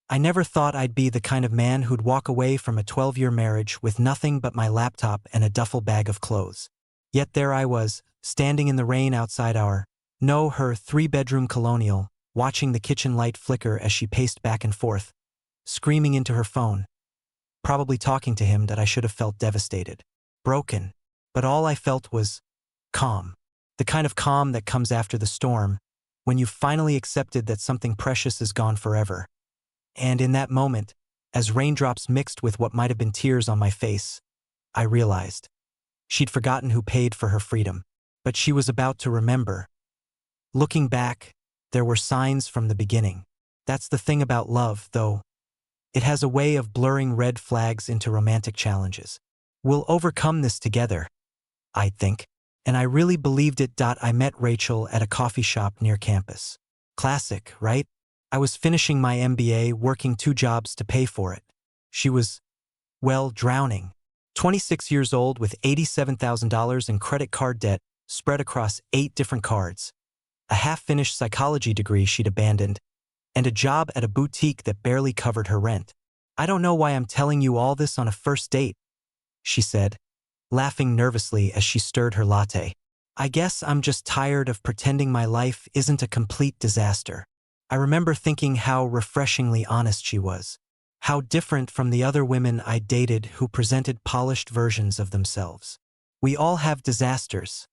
I never thought I'd be the kind of man who'd walk away from a 12-year marriage with nothing but my laptop and a duffel bag of clothes. Yet there I was, standing in the rain outside her 3-bedroom colonial, watching the kitchen light flicker as she paced back and forth, screaming into her phone, probably talking to him that I should have felt devastated, broken. But all I felt was calm. The kind of calm that comes after the storm, when you've finally accepted that something precious is gone forever. And in that moment, as raindrops mixed with what might have been tears on my face, I realized she'd forgotten who paid for her freedom, but she was about to remember. Looking back, there were signs from the beginning. That's the thing about love, though. It has a way of blurring red flags into romantic challenges. We'll overcome this together, I think. And I really believed it. I met Rachel at a coffee shop near campus. Classic, right? I was finishing my MBA, working 2 jobs to pay for it. She was, well, drowning. 26 years old with $87,000 in credit card debt spread across 8 different cards, a half-finished psychology degree she'd abandoned, and a job at a boutique that barely covered her rent. "I don't know why I'm telling you all this on a first date," she said, laughing nervously as she stirred her latte. "I guess I'm just tired of pretending my life isn't a complete disaster." I remember thinking how refreshingly honest she was, how different from the other women I dated who presented polished versions of themselves. "We all have disasters,"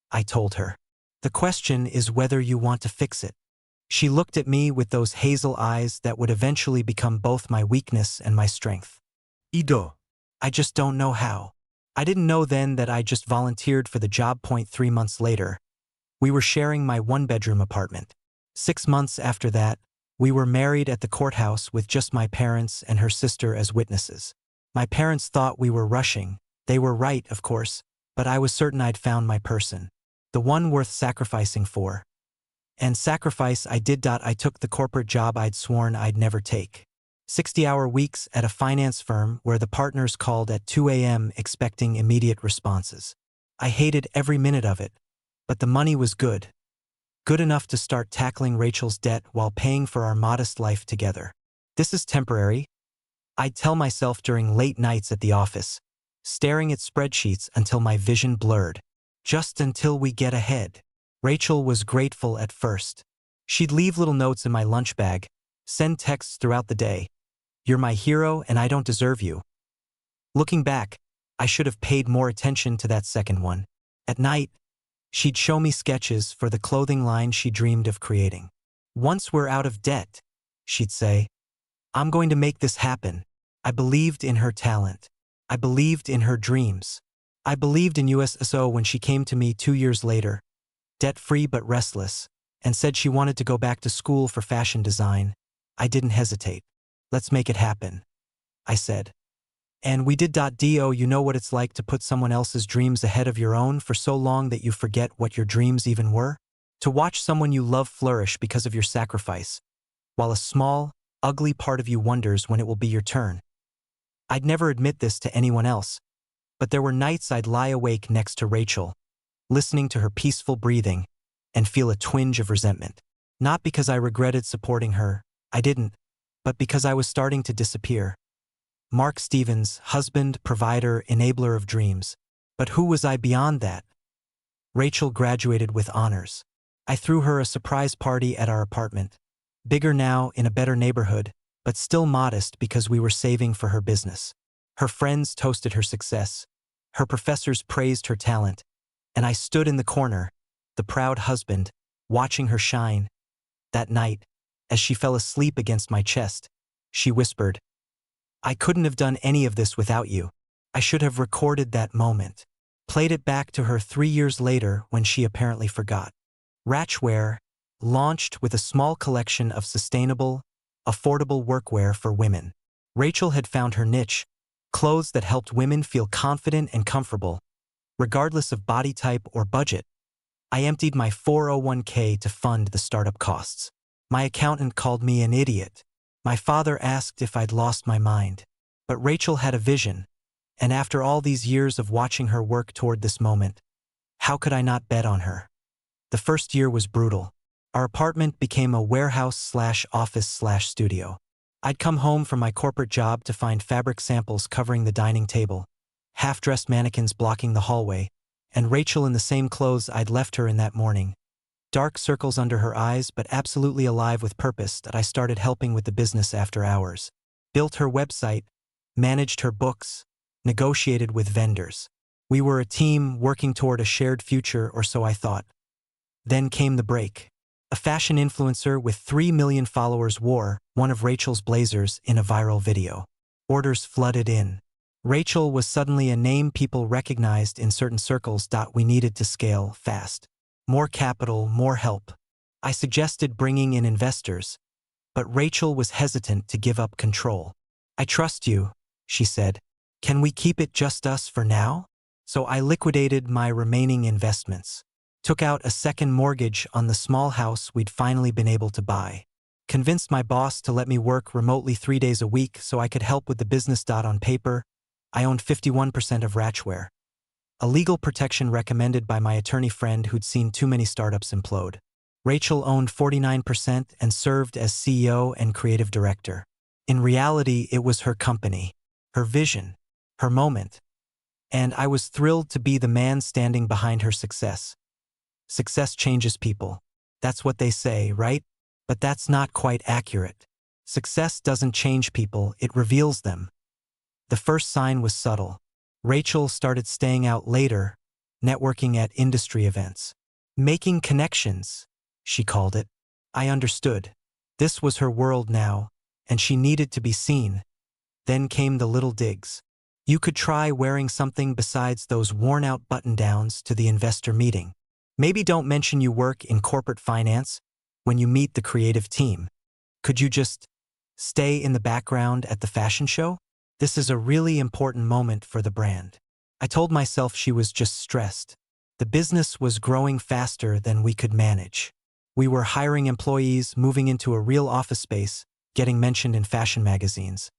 I told her. "The question is whether you want to fix it." She looked at me with those hazel eyes that would eventually become both my weakness and my strength. "Ido, I just don't know how." I didn't know then that I just volunteered for the job. 3 months later, we were sharing my 1-bedroom apartment. 6 months after that, we were married at the courthouse with just my parents and her sister as witnesses. My parents thought we were rushing. They were right, of course, but I was certain I'd found my person, the one worth sacrificing for. And sacrifice I did. I took the corporate job I'd sworn I'd never take. 60-hour weeks at a finance firm where the partners called at 2 a.m. expecting immediate responses. I hated every minute of it, but the money was good. Good enough to start tackling Rachel's debt while paying for our modest life together. "This is temporary," I'd tell myself during late nights at the office, staring at spreadsheets until my vision blurred. "Just until we get ahead." Rachel was grateful at first. She'd leave little notes in my lunch bag, send texts throughout the day. "You're my hero and I don't deserve you." Looking back, I should have paid more attention to that second one. At night, she'd show me sketches for the clothing line she dreamed of creating. "Once we're out of debt," she'd say, "I'm going to make this happen." I believed in her talent. I believed in her dreams. I believed in USSO when she came to me 2 years later, debt-free but restless, and said she wanted to go back to school for fashion design. I didn't hesitate. "Let's make it happen," I said. And we did. Do you know what it's like to put someone else's dreams ahead of your own for so long that you forget what your dreams even were? To watch someone you love flourish because of your sacrifice, while a small, ugly part of you wonders when it will be your turn. I'd never admit this to anyone else, but there were nights I'd lie awake next to Rachel, listening to her peaceful breathing, and feel a twinge of resentment. Not because I regretted supporting her, I didn't, but because I was starting to disappear. Mark Stevens, husband, provider, enabler of dreams. But who was I beyond that? Rachel graduated with honors. I threw her a surprise party at our apartment. Bigger now, in a better neighborhood, but still modest because we were saving for her business. Her friends toasted her success. Her professors praised her talent. And I stood in the corner, the proud husband, watching her shine. That night, as she fell asleep against my chest, she whispered, "I couldn't have done any of this without you." I should have recorded that moment, played it back to her 3 years later when she apparently forgot. Ratchwear launched with a small collection of sustainable, affordable workwear for women. Rachel had found her niche, clothes that helped women feel confident and comfortable, regardless of body type or budget. I emptied my 401k to fund the startup costs. My accountant called me an idiot. My father asked if I'd lost my mind. But Rachel had a vision, and after all these years of watching her work toward this moment, how could I not bet on her? The first year was brutal. Our apartment became a warehouse/office/studio. I'd come home from my corporate job to find fabric samples covering the dining table, half-dressed mannequins blocking the hallway, and Rachel in the same clothes I'd left her in that morning. Dark circles under her eyes, but absolutely alive with purpose. That I started helping with the business after hours. Built her website, managed her books, negotiated with vendors. We were a team working toward a shared future, or so I thought. Then came the break. A fashion influencer with 3 million followers wore one of Rachel's blazers in a viral video. Orders flooded in. Rachel was suddenly a name people recognized in certain circles. We needed to scale fast. More capital, more help. I suggested bringing in investors, but Rachel was hesitant to give up control. "I trust you," she said. "Can we keep it just us for now?" So I liquidated my remaining investments. Took out a second mortgage on the small house we'd finally been able to buy. Convinced my boss to let me work remotely 3 days a week so I could help with the business. On paper, I owned 51% of Ratchware, a legal protection recommended by my attorney friend who'd seen too many startups implode. Rachel owned 49% and served as CEO and creative director. In reality, it was her company, her vision, her moment, and I was thrilled to be the man standing behind her success. Success changes people. That's what they say, right? But that's not quite accurate. Success doesn't change people, it reveals them. The first sign was subtle. Rachel started staying out later, networking at industry events. Making connections, she called it. I understood. This was her world now, and she needed to be seen. Then came the little digs. "You could try wearing something besides those worn-out button-downs to the investor meeting. Maybe don't mention you work in corporate finance when you meet the creative team. Could you just stay in the background at the fashion show? This is a really important moment for the brand." I told myself she was just stressed. The business was growing faster than we could manage. We were hiring employees, moving into a real office space, getting mentioned in fashion magazines.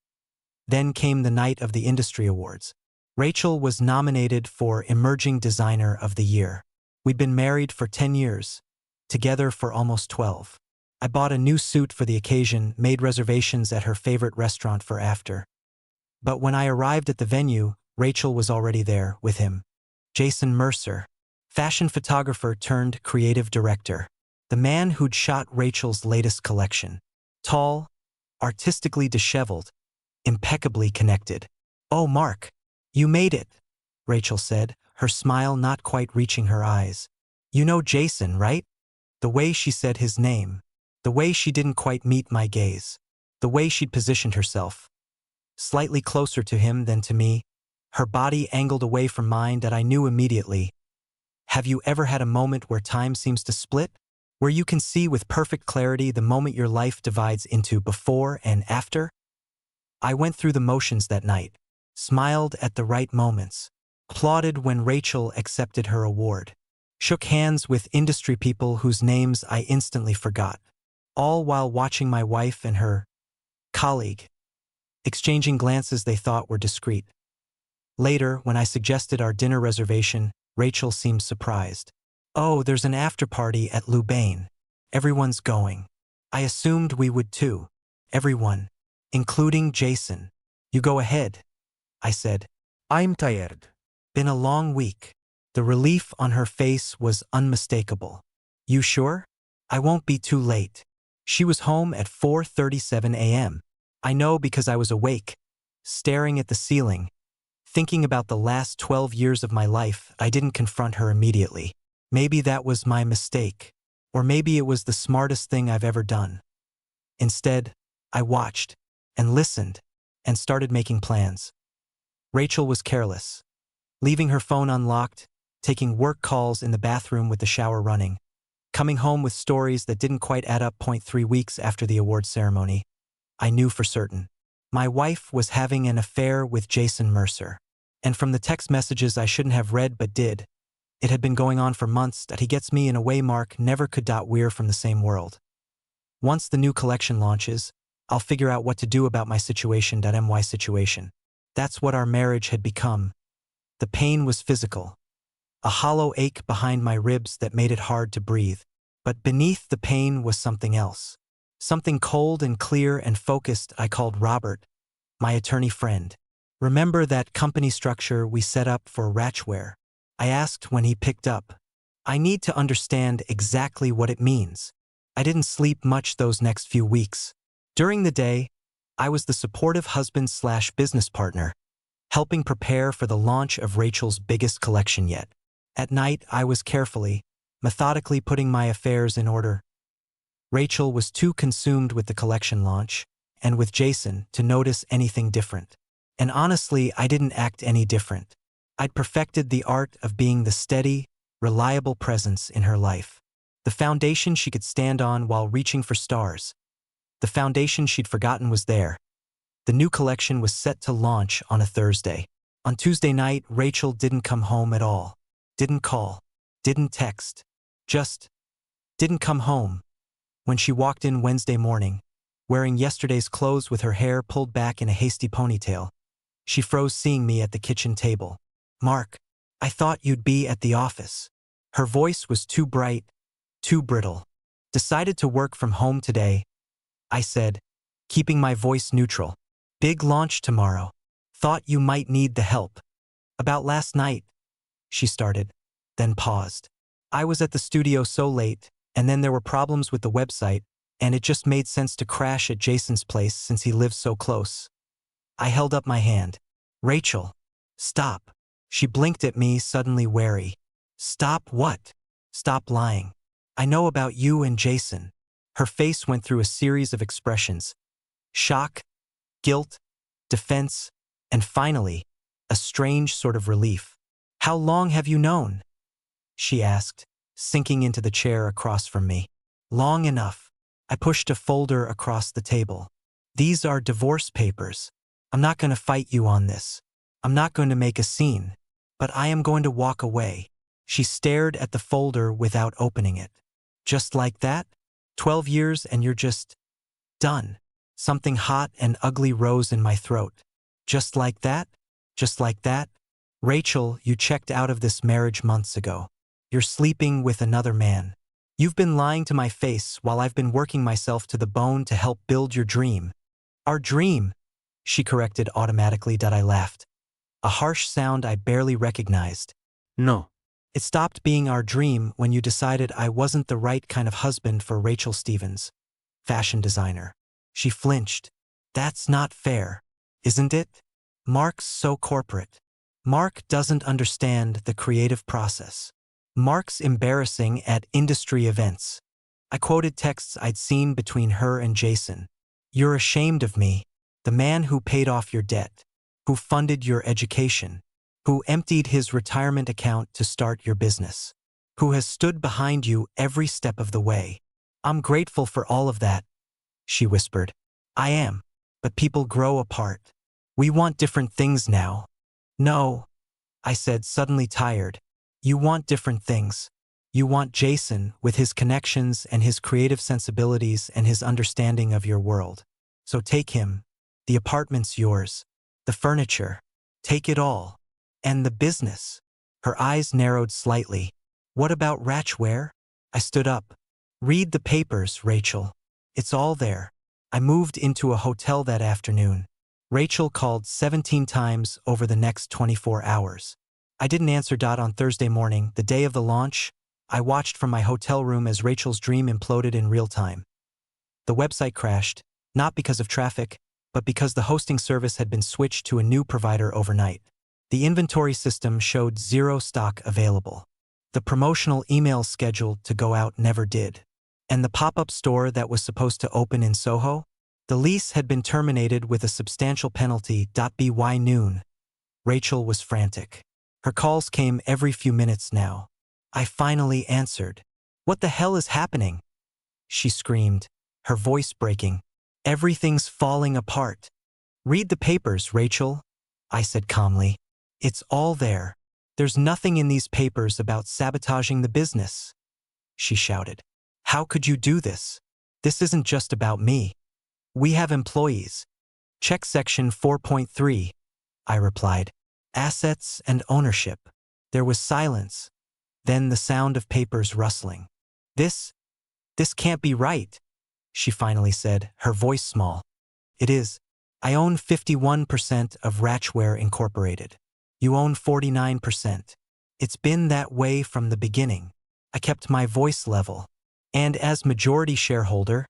Then came the night of the industry awards. Rachel was nominated for Emerging Designer of the Year. We'd been married for 10 years, together for almost 12. I bought a new suit for the occasion, made reservations at her favorite restaurant for after. But when I arrived at the venue, Rachel was already there with him. Jason Mercer, fashion photographer turned creative director. The man who'd shot Rachel's latest collection. Tall, artistically disheveled, impeccably connected. "Oh, Mark, you made it," Rachel said, her smile not quite reaching her eyes. "You know Jason, right?" The way she said his name, the way she didn't quite meet my gaze, the way she'd positioned herself, slightly closer to him than to me, her body angled away from mine, that I knew immediately. Have you ever had a moment where time seems to split? Where you can see with perfect clarity the moment your life divides into before and after? I went through the motions that night, smiled at the right moments, applauded when Rachel accepted her award, shook hands with industry people whose names I instantly forgot, all while watching my wife and her colleague exchanging glances they thought were discreet. Later, when I suggested our dinner reservation, Rachel seemed surprised. "Oh, there's an after-party at Lubain. Everyone's going." I assumed we would too. Everyone, including Jason. "You go ahead," I said. "I'm tired. Been a long week." The relief on her face was unmistakable. "You sure? I won't be too late." She was home at 4:37 a.m. I know because I was awake, staring at the ceiling, thinking about the last 12 years of my life. I didn't confront her immediately. Maybe that was my mistake, or maybe it was the smartest thing I've ever done. Instead, I watched and listened and started making plans. Rachel was careless, leaving her phone unlocked, taking work calls in the bathroom with the shower running, coming home with stories that didn't quite add up. 3 weeks after the award ceremony, I knew for certain. My wife was having an affair with Jason Mercer. And from the text messages I shouldn't have read but did, it had been going on for months. That he gets me in a way Mark never could. We're from the same world. Once the new collection launches, I'll figure out what to do about my situation. My situation. That's what our marriage had become. The pain was physical. A hollow ache behind my ribs that made it hard to breathe. But beneath the pain was something else. Something cold and clear and focused. I called Robert, my attorney friend. Remember that company structure we set up for Ratchware? I asked when he picked up. I need to understand exactly what it means. I didn't sleep much those next few weeks. During the day, I was the supportive husband/business partner, helping prepare for the launch of Rachel's biggest collection yet. At night, I was methodically putting my affairs in order. Rachel was too consumed with the collection launch and with Jason to notice anything different. And honestly, I didn't act any different. I'd perfected the art of being the steady, reliable presence in her life. The foundation she could stand on while reaching for stars. The foundation she'd forgotten was there. The new collection was set to launch on a Thursday. On Tuesday night, Rachel didn't come home at all. Didn't call. Didn't text. Just didn't come home. When she walked in Wednesday morning, wearing yesterday's clothes with her hair pulled back in a hasty ponytail, she froze seeing me at the kitchen table. "Mark, I thought you'd be at the office." Her voice was too bright, too brittle. "Decided to work from home today," I said, keeping my voice neutral. "Big launch tomorrow. Thought you might need the help." "About last night," she started, then paused. "I was at the studio so late, and then there were problems with the website, and it just made sense to crash at Jason's place since he lives so close." I held up my hand. "Rachel, stop." She blinked at me, suddenly wary. "Stop what?" "Stop lying. I know about you and Jason." Her face went through a series of expressions. Shock, guilt, defense, and finally, a strange sort of relief. "How long have you known?" she asked, sinking into the chair across from me. "Long enough." I pushed a folder across the table. "These are divorce papers. I'm not going to fight you on this. I'm not going to make a scene. But I am going to walk away." She stared at the folder without opening it. "Just like that? 12 years and you're just done." Something hot and ugly rose in my throat. "Just like that? Just like that? Rachel, you checked out of this marriage months ago. You're sleeping with another man. You've been lying to my face while I've been working myself to the bone to help build your dream." "Our dream," she corrected automatically. I laughed. A harsh sound I barely recognized. No. "It stopped being our dream when you decided I wasn't the right kind of husband for Rachel Stevens, fashion designer." She flinched. "That's not fair, isn't it? Mark's so corporate. Mark doesn't understand the creative process. Mark's embarrassing at industry events." I quoted texts I'd seen between her and Jason. "You're ashamed of me, the man who paid off your debt, who funded your education, who emptied his retirement account to start your business, who has stood behind you every step of the way. I'm grateful for all of that," she whispered. "I am. But people grow apart. We want different things now." "No," I said, suddenly tired. "You want different things. You want Jason with his connections and his creative sensibilities and his understanding of your world. So take him. The apartment's yours. The furniture. Take it all. And the business." Her eyes narrowed slightly. "What about Ratchware?" I stood up. "Read the papers, Rachel. It's all there." I moved into a hotel that afternoon. Rachel called 17 times over the next 24 hours. I didn't answer. On Thursday morning, the day of the launch, I watched from my hotel room as Rachel's dream imploded in real time. The website crashed, not because of traffic, but because the hosting service had been switched to a new provider overnight. The inventory system showed 0 stock available. The promotional emails scheduled to go out never did. And the pop-up store that was supposed to open in Soho? The lease had been terminated with a substantial penalty. By noon, Rachel was frantic. Her calls came every few minutes now. I finally answered. "What the hell is happening?" she screamed, her voice breaking. "Everything's falling apart." "Read the papers, Rachel," I said calmly. "It's all there. There's nothing in these papers about sabotaging the business," she shouted. "How could you do this? This isn't just about me. We have employees." "Check section 4.3, I replied. "Assets and ownership." There was silence, then the sound of papers rustling. This can't be right," she finally said, her voice small. It is. I own 51% of Ratchware Incorporated. You own 49%. It's been that way from the beginning. I kept my voice level. And as majority shareholder,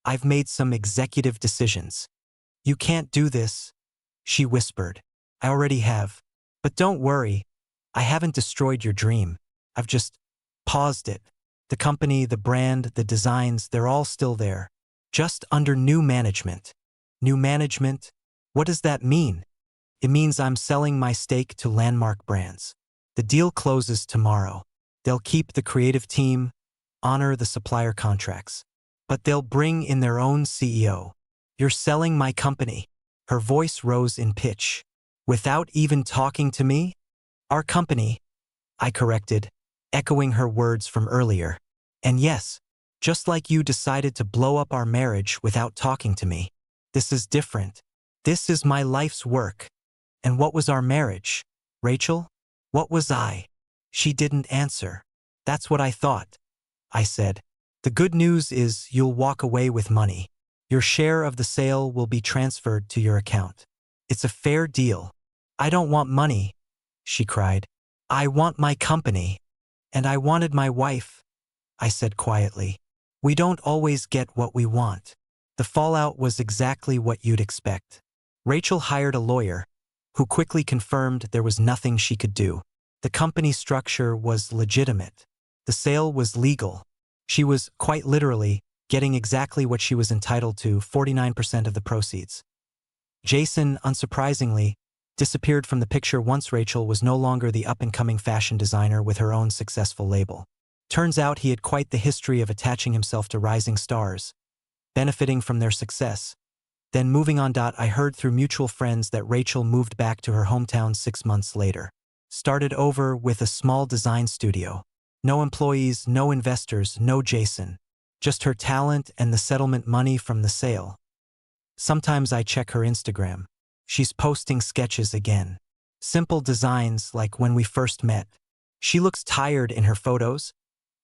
I've made some executive decisions. You can't do this, she whispered. I already have. But don't worry, I haven't destroyed your dream. I've just paused it. The company, the brand, the designs, they're all still there. Just under new management. New management? What does that mean? It means I'm selling my stake to Landmark Brands. The deal closes tomorrow. They'll keep the creative team, honor the supplier contracts. But they'll bring in their own CEO. You're selling my company. Her voice rose in pitch. Without even talking to me? Our company, I corrected, echoing her words from earlier. And yes, just like you decided to blow up our marriage without talking to me. This is different. This is my life's work. And what was our marriage? Rachel? What was I? She didn't answer. That's what I thought, I said. The good news is you'll walk away with money. Your share of the sale will be transferred to your account. It's a fair deal. I don't want money, she cried. I want my company. And I wanted my wife, I said quietly. We don't always get what we want. The fallout was exactly what you'd expect. Rachel hired a lawyer, who quickly confirmed there was nothing she could do. The company structure was legitimate. The sale was legal. She was, quite literally, getting exactly what she was entitled to, 49% of the proceeds. Jason, unsurprisingly, disappeared from the picture once Rachel was no longer the up-and-coming fashion designer with her own successful label. Turns out he had quite the history of attaching himself to rising stars, benefiting from their success. Then moving on. I heard through mutual friends that Rachel moved back to her hometown 6 months later. Started over with a small design studio. No employees, no investors, no Jason. Just her talent and the settlement money from the sale. Sometimes I check her Instagram. She's posting sketches again. Simple designs like when we first met. She looks tired in her photos,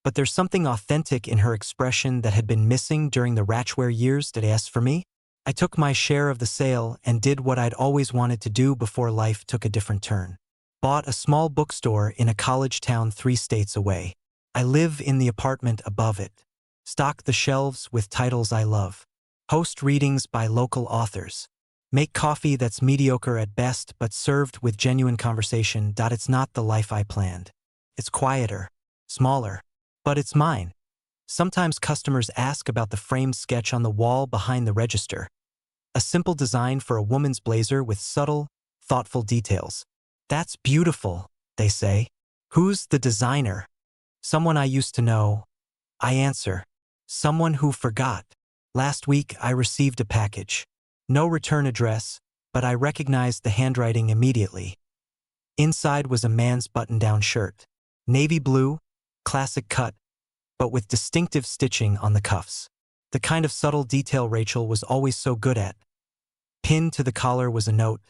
but there's something authentic in her expression that had been missing during the Ratchware years. As for me, I took my share of the sale and did what I'd always wanted to do before life took a different turn. Bought a small bookstore in a college town 3 states away. I live in the apartment above it. Stock the shelves with titles I love. Host readings by local authors. Make coffee that's mediocre at best but served with genuine conversation. It's not the life I planned. It's quieter, smaller, but it's mine. Sometimes customers ask about the framed sketch on the wall behind the register. A simple design for a woman's blazer with subtle, thoughtful details. That's beautiful, they say. Who's the designer? Someone I used to know. I answer. Someone who forgot. Last week I received a package. No return address, but I recognized the handwriting immediately. Inside was a man's button-down shirt. Navy blue, classic cut, but with distinctive stitching on the cuffs. The kind of subtle detail Rachel was always so good at. Pinned to the collar was a note.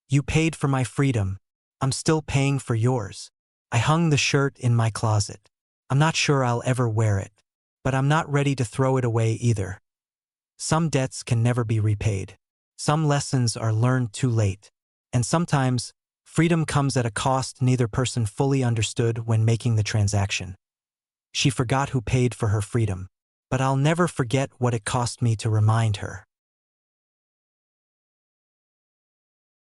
You paid for my freedom. I'm still paying for yours. I hung the shirt in my closet. I'm not sure I'll ever wear it, but I'm not ready to throw it away either. Some debts can never be repaid. Some lessons are learned too late. And sometimes, freedom comes at a cost neither person fully understood when making the transaction. She forgot who paid for her freedom, but I'll never forget what it cost me to remind her.